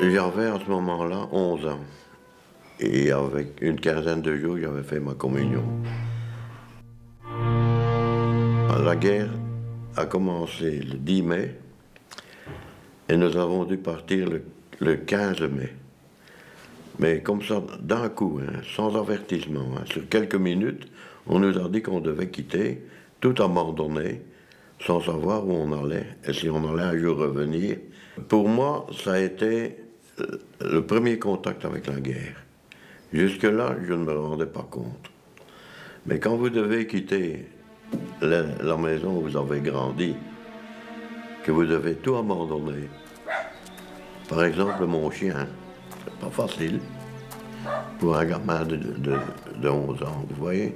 J'avais à ce moment-là 11 ans. Et avec une quinzaine de jours, j'avais fait ma communion. La guerre a commencé le 10 mai et nous avons dû partir le 15 mai. Mais comme ça, d'un coup, hein, sans avertissement, hein, sur quelques minutes, on nous a dit qu'on devait quitter, tout abandonner, sans savoir où on allait et si on allait un jour revenir. Pour moi, ça a été le premier contact avec la guerre. Jusque-là, je ne me rendais pas compte. Mais quand vous devez quitter la maison où vous avez grandi, que vous devez tout abandonner, par exemple mon chien, c'est pas facile pour un gamin de 11 ans, vous voyez.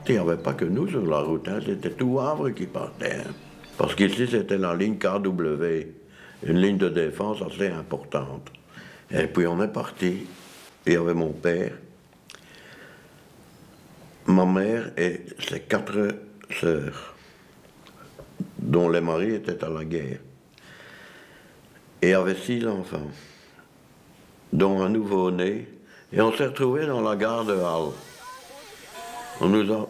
Il n'y avait pas que nous sur la route, hein, c'était tout Havre qui partait. Hein. Parce qu'ici, c'était la ligne KW, une ligne de défense assez importante. Et puis on est parti. Il y avait mon père, ma mère et ses 4 sœurs, dont les maris étaient à la guerre. Et il y avait 6 enfants, dont un nouveau-né. Et on s'est retrouvés dans la gare de Halle. On nous a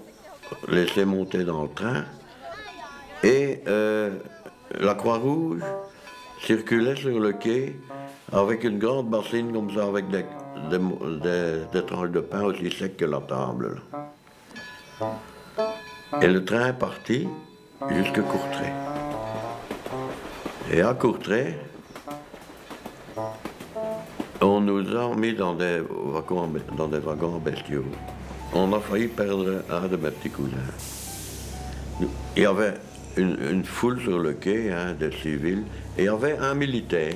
laissé monter dans le train et la Croix-Rouge circulait sur le quai avec une grande bassine comme ça, avec des tranches de pain aussi secs que la table. Là. Et le train est parti jusqu'à Courtrai. Et à Courtrai, on nous a mis dans des wagons bestiaux. On a failli perdre un de mes petits cousins. Il y avait une foule sur le quai, hein, des civils, et il y avait un militaire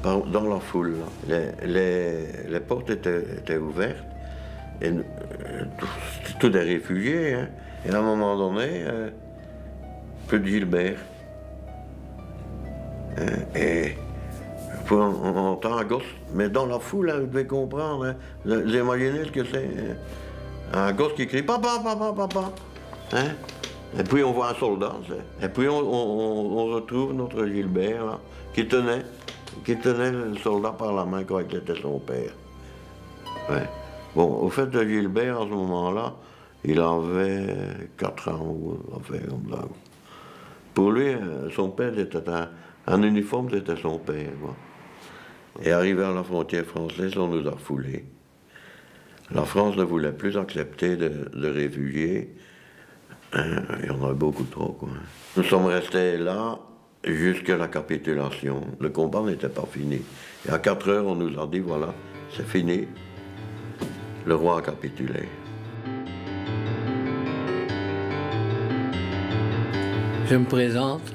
dans la foule. Les portes étaient ouvertes, et tous des réfugiés. Hein. Et à un moment donné, plus de Gilbert. Hein, et on entend un gosse, mais dans la foule, hein, vous devez comprendre, hein, vous imaginez ce que c'est. Hein. Un gosse qui crie « Papa, papa, papa !» hein? Et puis on voit un soldat, et puis on retrouve notre Gilbert, là, qui tenait le soldat par la main quand il était son père. Ouais. Bon, au fait de Gilbert, à ce moment-là, il avait 4 ans, ou enfin, comme ça. Pour lui, son père était un uniforme, c'était son père. Quoi. Et arrivé à la frontière française, on nous a refoulés. La France ne voulait plus accepter de réfugiés. Hein, il y en avait beaucoup trop. Quoi. Nous sommes restés là jusqu'à la capitulation. Le combat n'était pas fini. Et à 4 heures, on nous a dit, voilà, c'est fini. Le roi a capitulé. Je me présente,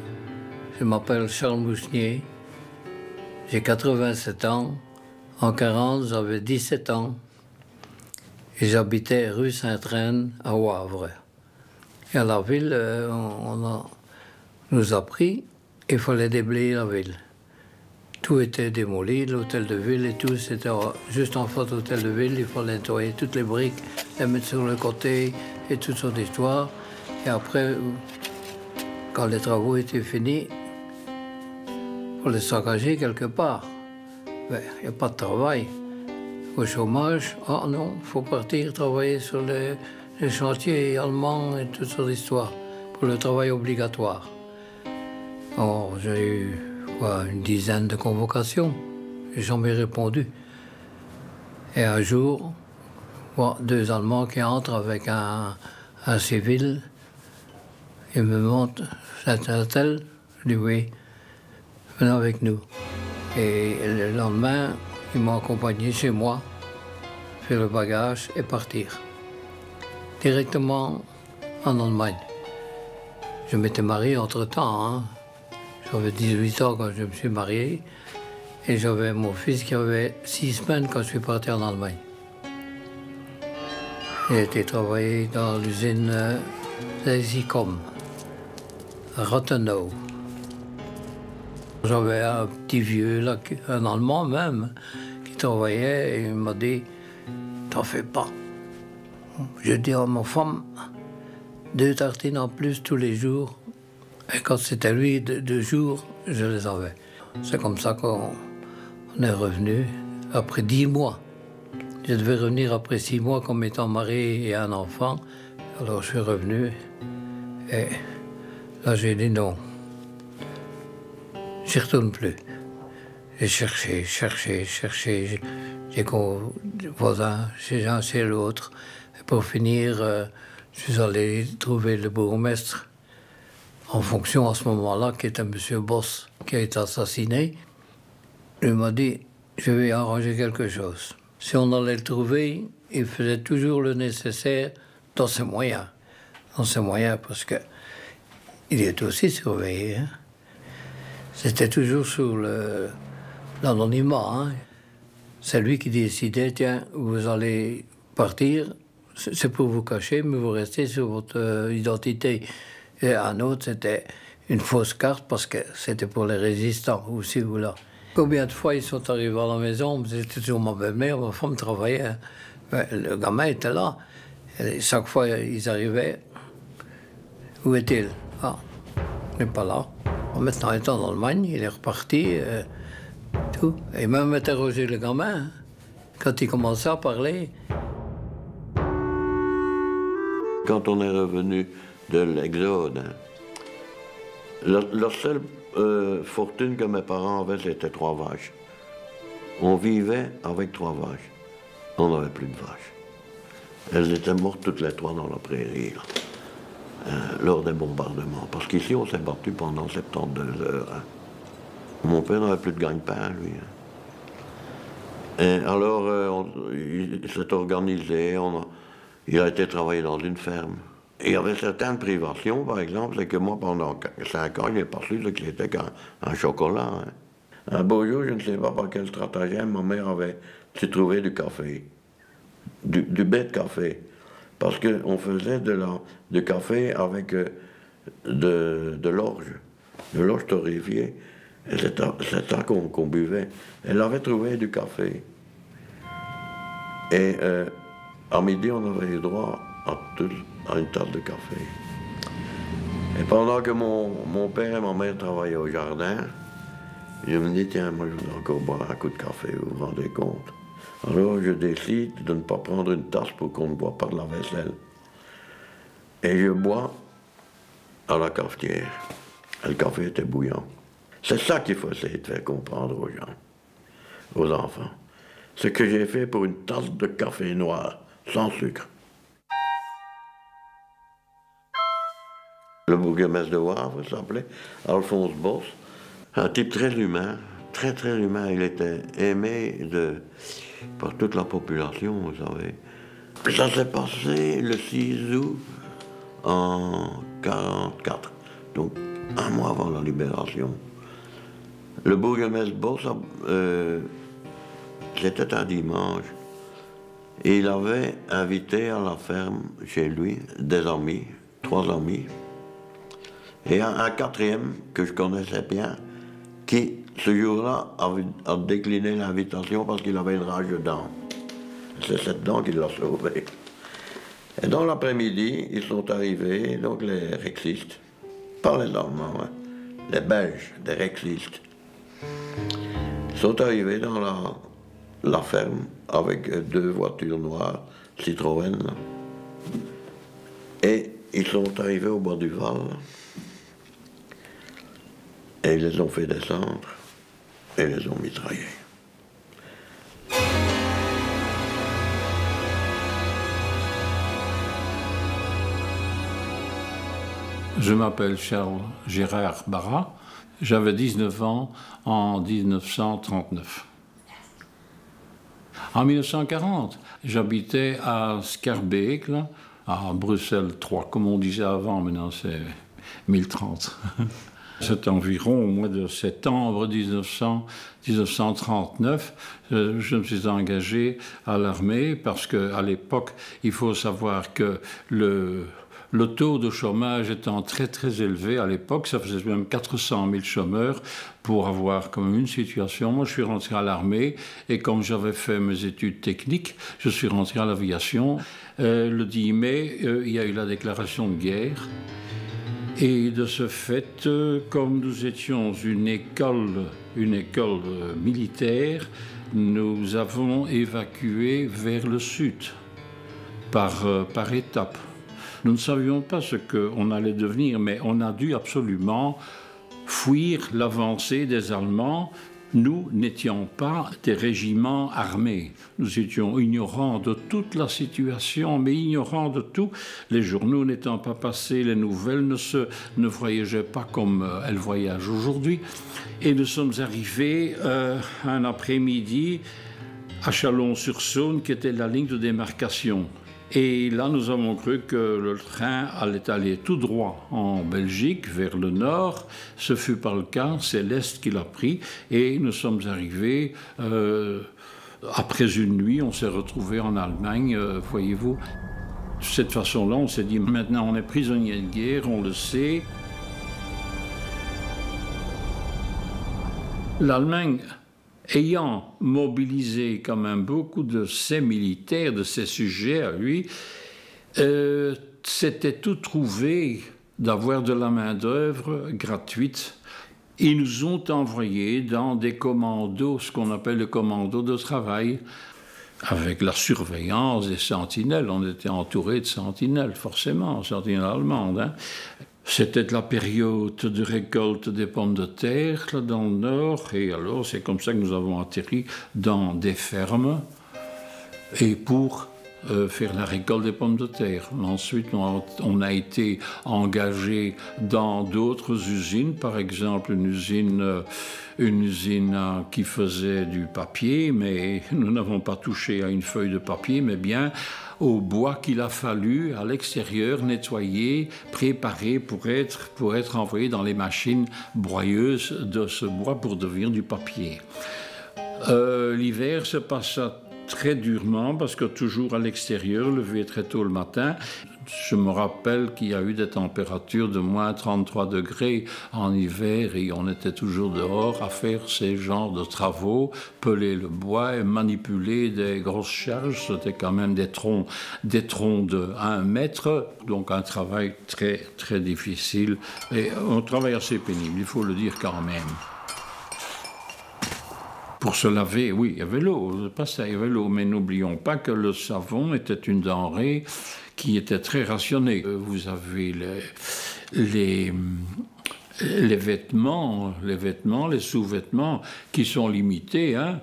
je m'appelle Charles Mouchenier, j'ai 87 ans. En 40, j'avais 17 ans. Et j'habitais rue Sainte-Reine à Wavre. Et à la ville, nous a pris, il fallait déblayer la ville. Tout était démoli, l'hôtel de ville et tout, c'était juste en face de l'hôtel de ville, il fallait nettoyer toutes les briques, les mettre sur le côté et toute son histoire. Et après, quand les travaux étaient finis, il fallait s'engager quelque part. Mais il n'y a pas de travail. Au chômage, ah non, il faut partir travailler sur les chantiers allemands et toute sortes d'histoires pour le travail obligatoire. Alors, j'ai eu une dizaine de convocations, j'ai jamais répondu. Et un jour, 2 Allemands qui entrent avec un civil, ils me montrent, c'est un tel, je dis oui, venez avec nous. Et le lendemain, ils m'ont accompagné chez moi, faire le bagage et partir. Directement en Allemagne. Je m'étais marié entre-temps. Hein. J'avais 18 ans quand je me suis marié. Et j'avais mon fils qui avait 6 semaines quand je suis parti en Allemagne. J'ai été travailler dans l'usine Zesicom, à Rathenau. J'avais un petit vieux, là, un Allemand même, qui travaillait et il m'a dit « T'en fais pas ». J'ai dit à ma femme, 2 tartines en plus tous les jours. Et quand c'était lui, 2 jours, je les avais. C'est comme ça qu'on On est revenu après 10 mois. Je devais revenir après 6 mois comme étant marié et un enfant. Alors je suis revenu et là j'ai dit non. J'y retourne plus. J'ai cherché. J'ai voisin, chez un, chez l'autre. Et pour finir, je suis allé trouver le bourgmestre en fonction à ce moment-là, qui était M. Boss, qui a été assassiné. Il m'a dit, je vais arranger quelque chose. Si on allait le trouver, il faisait toujours le nécessaire dans ses moyens. Dans ses moyens, parce que il est aussi surveillé. Hein. C'était toujours sur l'anonymat. Hein. C'est lui qui décidait, tiens, vous allez partir, c'est pour vous cacher, mais vous restez sur votre identité. Et un autre, c'était une fausse carte parce que c'était pour les résistants, aussi ou là. Combien de fois ils sont arrivés à la maison, c'était toujours ma belle-mère, ma femme travaillait. Le gamin était là. Et chaque fois, ils arrivaient. Où est-il? Ah, il n'est pas là. Maintenant, il est en Allemagne, il est reparti. Tout. Et même interroger le gamin, hein, quand il commençait à parler. Quand on est revenu de l'Exode, la seule fortune que mes parents avaient, c'était 3 vaches. On vivait avec 3 vaches. On n'avait plus de vaches. Elles étaient mortes toutes les 3 dans la prairie, là, lors des bombardements. Parce qu'ici, on s'est battu pendant 72 heures. Hein. Mon père n'avait plus de gagne-pain, lui. Hein. Et alors, il s'est organisé, il a été travailler dans une ferme. Il y avait certaines privations, par exemple, c'est que moi, pendant 5 ans, je n'ai pas su ce que c'était qu'un chocolat. Hein. Un beau jour, je ne sais pas par quel stratagème, ma mère avait trouvé du café, du bête café, parce qu'on faisait du café avec de l'orge torréfiée, et c'est ça qu'on buvait. Elle avait trouvé du café. Et à midi, on avait eu droit à une tasse de café. Et pendant que mon père et ma mère travaillaient au jardin, je me dis, tiens, moi je voudrais encore boire un coup de café, vous vous rendez compte? Alors je décide de ne pas prendre une tasse pour qu'on ne boit pas de la vaisselle. Et je bois à la cafetière. Et le café était bouillant. C'est ça qu'il faut essayer de faire comprendre aux gens, aux enfants. Ce que j'ai fait pour une tasse de café noir, sans sucre. Le bourgmestre de Wavre s'appelait Alphonse Boss, un type très humain, très humain. Il était aimé par toute la population, vous savez. Ça s'est passé le 6 août en 1944, donc un mois avant la libération. Le bourgmestre Boss, c'était un dimanche, et il avait invité à la ferme, chez lui, des amis, 3 amis, et un 4e que je connaissais bien, qui, ce jour-là, a décliné l'invitation parce qu'il avait une rage de dents. C'est cette dent qui l'a sauvé. Et dans l'après-midi, ils sont arrivés, donc les rexistes, pas les Allemands, hein, les Belges, des rexistes. Ils sont arrivés dans la ferme avec 2 voitures noires, Citroën. Et ils sont arrivés au bord du Val. Et ils les ont fait descendre et les ont mitraillés. Je m'appelle Charles Gérard Barra. J'avais 19 ans en 1939. En 1940, j'habitais à Schaerbeek, à Bruxelles 3, comme on disait avant, maintenant c'est 1030. C'est environ au mois de septembre 1939, je me suis engagé à l'armée parce qu'à l'époque, il faut savoir que le taux de chômage étant très élevé à l'époque, ça faisait même 400 000 chômeurs pour avoir comme une situation. Moi, je suis rentré à l'armée et comme j'avais fait mes études techniques, je suis rentré à l'aviation. Le 10 mai, il y a eu la déclaration de guerre. Et de ce fait, comme nous étions une une école militaire, nous avons évacué vers le sud, par étapes. Nous ne savions pas ce qu'on allait devenir, mais on a dû absolument fuir l'avancée des Allemands. Nous n'étions pas des régiments armés. Nous étions ignorants de toute la situation, mais ignorants de tout. Les journaux n'étant pas passés, les nouvelles ne voyageaient pas comme elles voyagent aujourd'hui. Et nous sommes arrivés un après-midi à Chalon-sur-Saône, qui était la ligne de démarcation. Et là, nous avons cru que le train allait aller tout droit en Belgique, vers le nord. Ce fut pas le cas, c'est l'Est qui l'a pris. Et nous sommes arrivés, après une nuit, on s'est retrouvés en Allemagne, voyez-vous. De cette façon-là, on s'est dit, maintenant on est prisonnier de guerre, on le sait. L'Allemagne, ayant mobilisé quand même beaucoup de ses militaires, de ses sujets à lui, s'était tout trouvé d'avoir de la main-d'œuvre gratuite. Ils nous ont envoyés dans des commandos, ce qu'on appelle le commando de travail, avec la surveillance des sentinelles. On était entouré de sentinelles, forcément, sentinelles allemandes, hein. C'était la période de récolte des pommes de terre, là, dans le nord, et alors c'est comme ça que nous avons atterri dans des fermes, et pour faire la récolte des pommes de terre. Ensuite, on a été engagé dans d'autres usines, par exemple une usine qui faisait du papier, mais nous n'avons pas touché à une feuille de papier, mais bien au bois qu'il a fallu à l'extérieur nettoyer, préparer pour être envoyé dans les machines broyeuses de ce bois pour devenir du papier. L'hiver se passa très durement parce que toujours à l'extérieur, levé très tôt le matin. Je me rappelle qu'il y a eu des températures de moins 33 degrés en hiver et on était toujours dehors à faire ces genres de travaux, peler le bois et manipuler des grosses charges. C'était quand même des troncs de 1 mètre, donc un travail très, très difficile et un travail assez pénible, il faut le dire quand même. Pour se laver, oui, il y avait l'eau, pas ça, il y avait l'eau, mais n'oublions pas que le savon était une denrée qui était très rationnée. Vous avez les vêtements, les sous-vêtements qui sont limités, hein,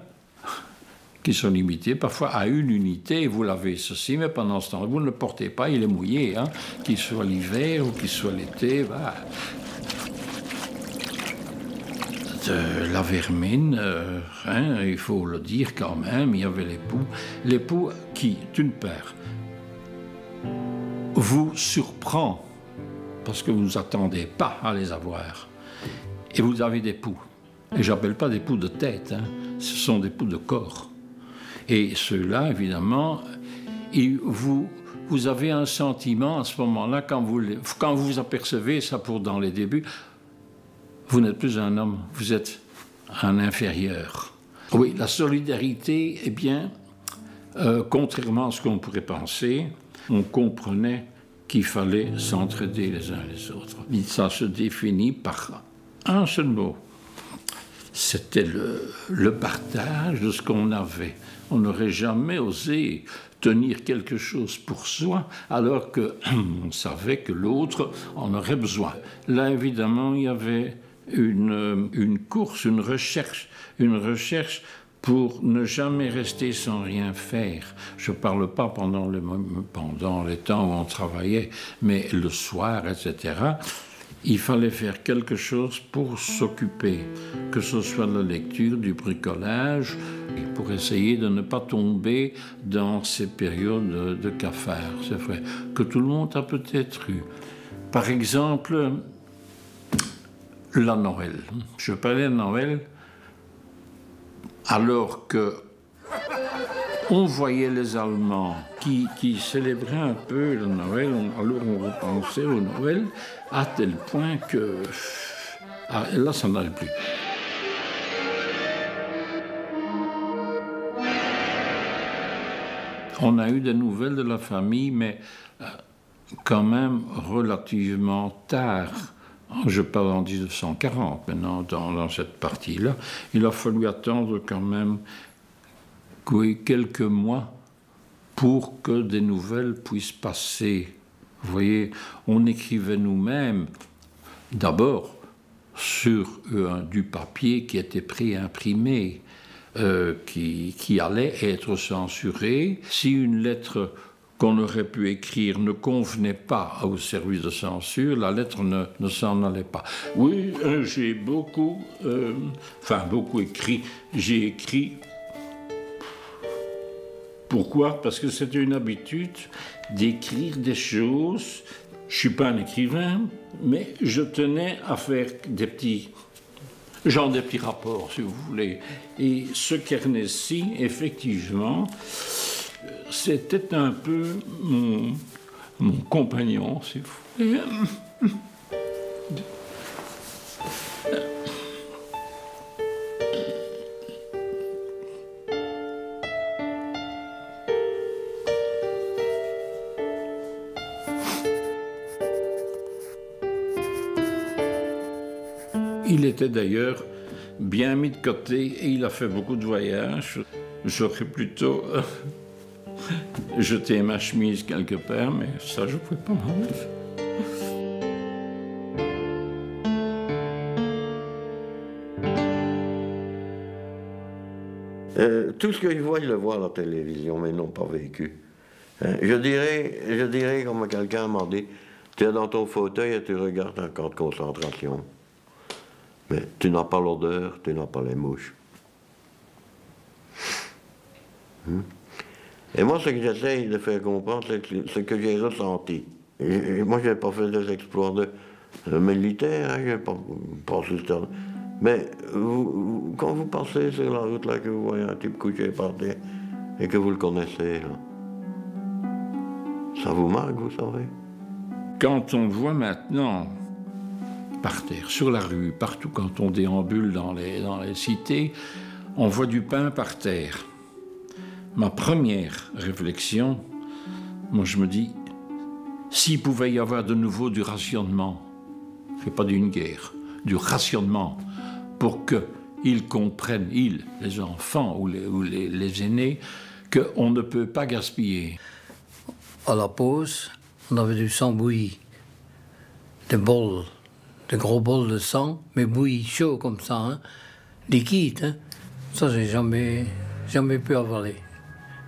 qui sont limités parfois à une unité. Vous lavez ceci, mais pendant ce temps, vous ne le portez pas, il est mouillé, hein, qu'il soit l'hiver ou qu'il soit l'été. Bah. De la vermine, hein, il faut le dire quand même, il y avait l'époux qui, d'une part, vous surprend parce que vous ne vous attendez pas à les avoir. Et vous avez des poux. Et je n'appelle pas des poux de tête, hein, ce sont des poux de corps. Et ceux-là, évidemment, vous avez un sentiment à ce moment-là, quand vous apercevez ça dans les débuts, vous n'êtes plus un homme, vous êtes un inférieur. Oui, la solidarité, eh bien, contrairement à ce qu'on pourrait penser, on comprenait qu'il fallait s'entraider les uns les autres. Ça se définit par un seul mot. C'était le partage de ce qu'on avait. On n'aurait jamais osé tenir quelque chose pour soi, alors qu'on savait que l'autre en aurait besoin. Là, évidemment, il y avait une course, une recherche pour ne jamais rester sans rien faire. Je ne parle pas pendant les temps où on travaillait, mais le soir, etc. Il fallait faire quelque chose pour s'occuper, que ce soit de la lecture, du bricolage, pour essayer de ne pas tomber dans ces périodes de cafard. C'est vrai que tout le monde a peut-être eu. Par exemple, la Noël. Je parlais de Noël alors que on voyait les Allemands qui célébraient un peu le Noël, alors on repensait au Noël à tel point que là, ça n'allait plus. On a eu des nouvelles de la famille, mais quand même relativement tard. Je parle en 1940 maintenant, dans cette partie-là. Il a fallu attendre quand même quelques mois pour que des nouvelles puissent passer. Vous voyez, on écrivait nous-mêmes, d'abord sur du papier qui était pré-imprimé, qui allait être censuré. Si une lettre qu'on aurait pu écrire ne convenait pas au service de censure, la lettre ne s'en allait pas. Oui, j'ai beaucoup écrit. J'ai écrit. Pourquoi? Parce que c'était une habitude d'écrire des choses. Je ne suis pas un écrivain, mais je tenais à faire des petits rapports, si vous voulez. Et ce carnet-ci, effectivement, c'était un peu mon compagnon, si vous voulez. Il était d'ailleurs bien mis de côté et il a fait beaucoup de voyages. J'aurais plutôt jeté ma chemise quelque part, mais ça, je ne pouvais pas m'enlever. Tout ce qu'ils voient, ils le voient à la télévision, mais ils n'ont pas vécu. Je dirais comme quelqu'un m'a dit, tu es dans ton fauteuil et tu regardes un camp de concentration. Mais tu n'as pas l'odeur, tu n'as pas les mouches. Et moi, ce que j'essaye de faire comprendre, c'est ce que j'ai ressenti. Et moi, je n'ai pas fait des exploits militaires, hein, je n'ai pas passé ce temps. Mais quand vous passez sur la route, là, que vous voyez un type couché par terre, et que vous le connaissez, là, ça vous marque, vous savez. Quand on voit maintenant, par terre, sur la rue, partout quand on déambule dans les cités, on voit du pain par terre. Ma première réflexion, moi je me dis, s'il pouvait y avoir de nouveau du rationnement, c'est pas d'une guerre, du rationnement, pour qu'ils comprennent, les enfants ou les aînés, qu'on ne peut pas gaspiller. À la pause, on avait du sang bouilli, des bols. De gros bols de sang, mais bouilli, chaud comme ça, hein, liquide. Hein. Ça, j'ai jamais pu avaler.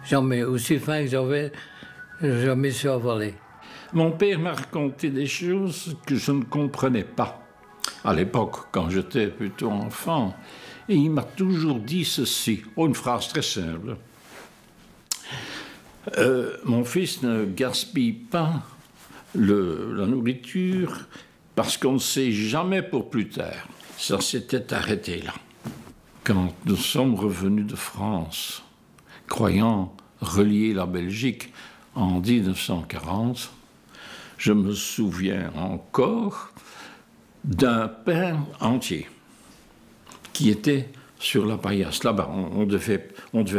Jamais, aussi fin que j'avais, jamais su avaler. Mon père m'a raconté des choses que je ne comprenais pas à l'époque, quand j'étais plutôt enfant. Et il m'a toujours dit ceci, une phrase très simple. Mon fils ne gaspille pas la nourriture, parce qu'on ne sait jamais pour plus tard. Ça s'était arrêté là. Quand nous sommes revenus de France, croyant relier la Belgique en 1940, je me souviens encore d'un pain entier qui était sur la paillasse. Là-bas, on devait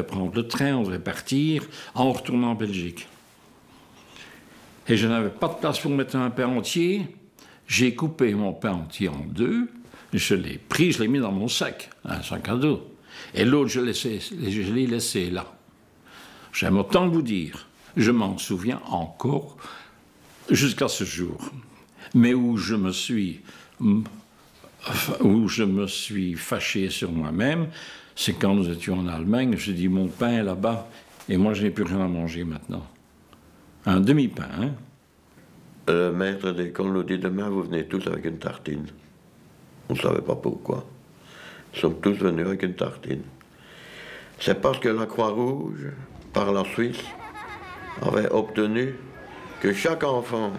prendre le train, on devait partir en retournant en Belgique. Et je n'avais pas de place pour mettre un pain entier. J'ai coupé mon pain entier en deux, je l'ai pris, je l'ai mis dans mon sac, un sac à dos. Et l'autre, je l'ai laissé là. J'aime autant vous dire, je m'en souviens encore jusqu'à ce jour. Mais où je me suis fâché sur moi-même, c'est quand nous étions en Allemagne, j'ai dit mon pain est là-bas et moi je n'ai plus rien à manger maintenant. Un demi-pain, hein? Le maître d'école nous dit demain vous venez tous avec une tartine. On ne savait pas pourquoi. Nous sommes tous venus avec une tartine. C'est parce que la Croix-Rouge, par la Suisse, avait obtenu que chaque enfant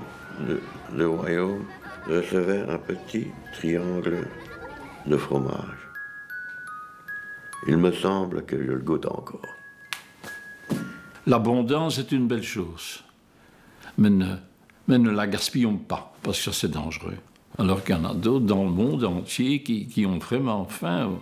de royaume recevait un petit triangle de fromage. Il me semble que je le goûte encore. L'abondance est une belle chose, mais ne la gaspillons pas, parce que c'est dangereux. Alors qu'il y en a d'autres dans le monde entier qui ont vraiment faim.